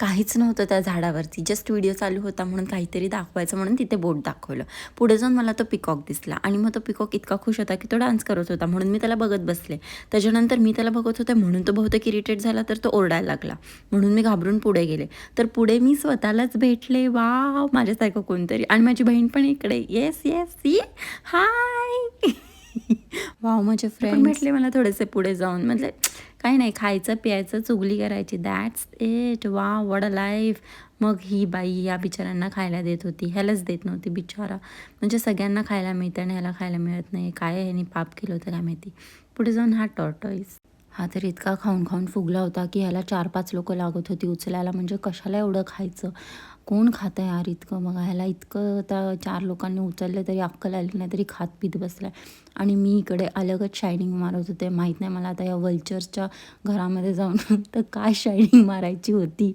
काहीच नव्हतं त्या झाडावरती, जस्ट व्हिडिओ चालू होता म्हणून काहीतरी दाखवायचं म्हणून तिथे बोट दाखवलं. पुढे जाऊन मला तो पिकॉक दिसला आणि मग तो पिकॉक इतका खुश होता की तो डान्स करत होता म्हणून मी त्याला बघत बसले. त्याच्यानंतर मी त्याला बघत होते म्हणून तो बहुतेक इरिटेट झाला तर तो ओरडायला लागला. म्हणून मी घाबरून पुढे गेले. तर पुढे मी स्वतःलाच भेटले. वाव, माझ्यासारखं कोणतरी. आणि माझी बहीण पण इकडे. येस येस सी हाय. वाव, माझे फ्रेंड भेटले मला थोडेसे पुढे जाऊन. म्हणजे काही नाही, खायचं प्यायचं चुगली करायची, that's it. Wow, what a life. मग ही बाई या बिचाऱ्यांना खायला देत होती, ह्यालाच देत नव्हती बिचारा. म्हणजे सगळ्यांना खायला मिळतं आणि ह्याला खायला मिळत नाही. काय ह्यानी पाप केलं होतं काय माहिती. पुढे जाऊन हा टॉर्टॉईस, हा तर इतका खाऊन खाऊन फुगला होता की ह्याला 4-5 लोकं लागत होती उचलायला. म्हणजे कशाला एवढं खायचं, कोण खातं यार इतकं. बघा, ह्याला इतकं आता 4 लोकांनी उचललं तरी अक्कल आली नाही, तरी खात पीत बसलाय. आणि मी इकडे अलगच शायनिंग मारत होते. माहीत नाही मला आता या वल्चर्सच्या घरामध्ये जाऊन तर काय शायनिंग मारायची होती.